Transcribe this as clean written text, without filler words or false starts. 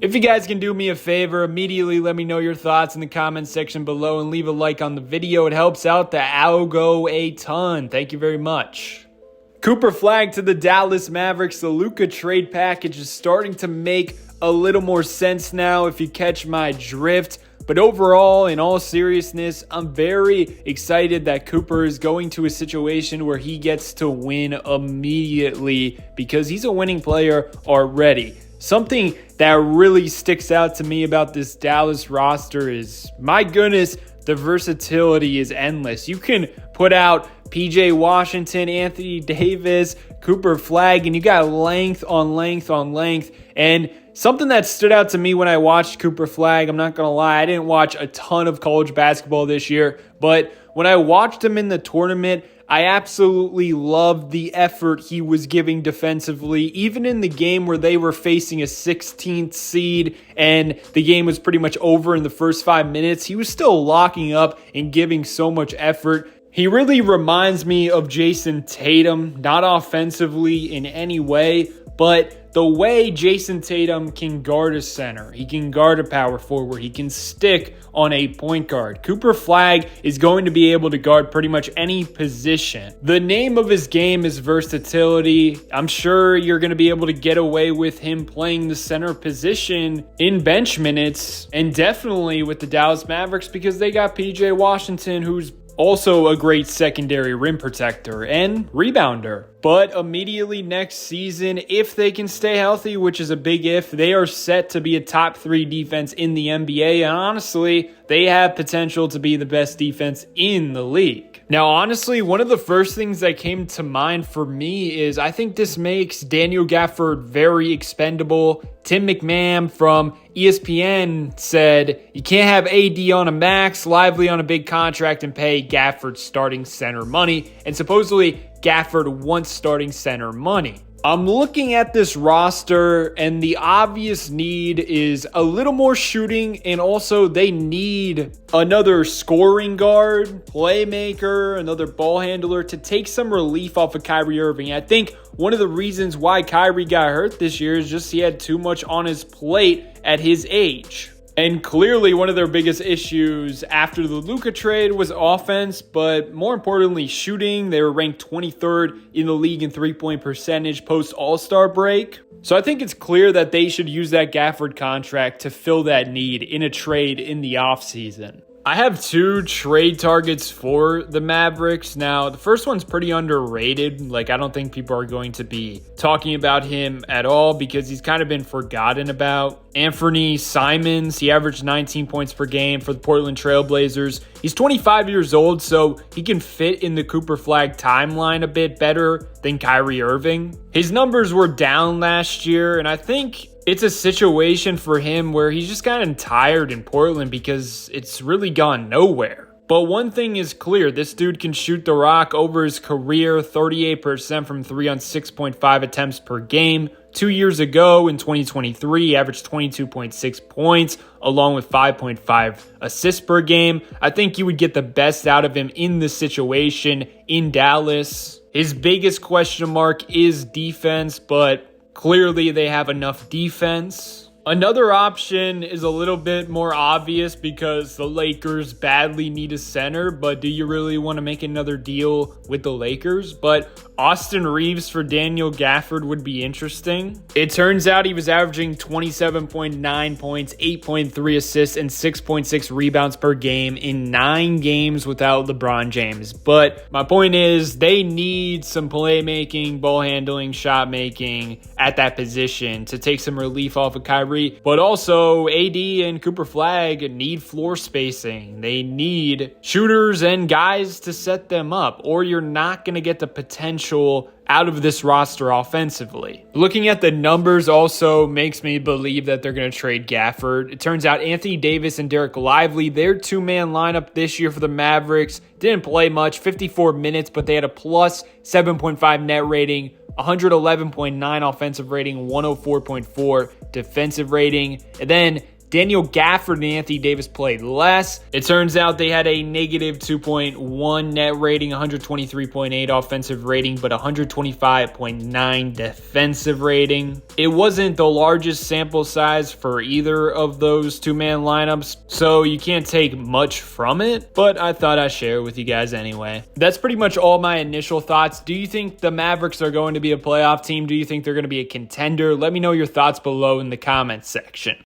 If you guys can do me a favor, immediately let me know your thoughts in the comments section below and leave a like on the video. It helps out the algo a ton. Thank you very much. Cooper Flagg to the Dallas Mavericks. The Luka trade package is starting to make a little more sense now, if you catch my drift. But overall, in all seriousness, I'm very excited that Cooper is going to a situation where he gets to win immediately because he's a winning player already. Something that really sticks out to me about this Dallas roster is, my goodness, the versatility is endless. You can put out PJ Washington, Anthony Davis, Cooper Flagg, and you got length on length on length. And something that stood out to me when I watched Cooper Flagg, I'm not going to lie, I didn't watch a ton of college basketball this year, but when I watched him in the tournament, I absolutely loved the effort he was giving defensively. Even in the game where they were facing a 16th seed and the game was pretty much over in the first 5 minutes, he was still locking up and giving so much effort. He really reminds me of Jason Tatum, not offensively in any way, but the way Jason Tatum can guard a center, he can guard a power forward, he can stick on a point guard. Cooper Flagg is going to be able to guard pretty much any position. The name of his game is versatility. I'm sure you're going to be able to get away with him playing the center position in bench minutes, and definitely with the Dallas Mavericks because they got PJ Washington, who's also a great secondary rim protector and rebounder. But immediately next season, if they can stay healthy, which is a big if, they are set to be a top 3 defense in the NBA. And honestly, they have potential to be the best defense in the league. Now, honestly, one of the first things that came to mind for me is I think this makes Daniel Gafford very expendable. Tim McMahon from ESPN said, you can't have AD on a max, Lively on a big contract, and pay Gafford starting center money. And supposedly, Gafford wants starting center money. I'm looking at this roster, and the obvious need is a little more shooting, and also they need another scoring guard, playmaker, another ball handler to take some relief off of Kyrie Irving. I think one of the reasons why Kyrie got hurt this year is just he had too much on his plate at his age. And clearly one of their biggest issues after the Luka trade was offense, but more importantly, shooting. They were ranked 23rd in the league in three-point percentage post All-Star break. So I think it's clear that they should use that Gafford contract to fill that need in a trade in the offseason. I have 2 trade targets for the Mavericks. Now, the first one's pretty underrated. Like, I don't think people are going to be talking about him at all because he's kind of been forgotten about. Anthony Simons, he averaged 19 points per game for the Portland Trail Blazers. He's 25 years old, so he can fit in the Cooper Flagg timeline a bit better than Kyrie Irving. His numbers were down last year, and I think it's a situation for him where he's just gotten tired in Portland because it's really gone nowhere. But one thing is clear, this dude can shoot the rock over his career, 38% from 3 on 6.5 attempts per game. 2 years ago in 2023, he averaged 22.6 points along with 5.5 assists per game. I think you would get the best out of him in this situation in Dallas. His biggest question mark is defense, but clearly, they have enough defense. Another option is a little bit more obvious because the Lakers badly need a center, but do you really want to make another deal with the Lakers? But Austin Reaves for Daniel Gafford would be interesting. It turns out he was averaging 27.9 points, 8.3 assists, and 6.6 rebounds per game in 9 games without LeBron James. But my point is, they need some playmaking, ball handling, shot making at that position to take some relief off of Kyrie. But also, AD and Cooper Flagg need floor spacing. They need shooters and guys to set them up, or you're not going to get the potential out of this roster offensively. Looking at the numbers also makes me believe that they're going to trade Gafford. It turns out Anthony Davis and Derek Lively, their 2-man lineup this year for the Mavericks, didn't play much, 54 minutes, but they had a plus 7.5 net rating, 111.9 offensive rating, 104.4 defensive rating. And then Daniel Gafford and Anthony Davis played less. It turns out they had a negative 2.1 net rating, 123.8 offensive rating, but 125.9 defensive rating. It wasn't the largest sample size for either of those two-man lineups, so you can't take much from it, but I thought I'd share it with you guys anyway. That's pretty much all my initial thoughts. Do you think the Mavericks are going to be a playoff team? Do you think they're going to be a contender? Let me know your thoughts below in the comments section.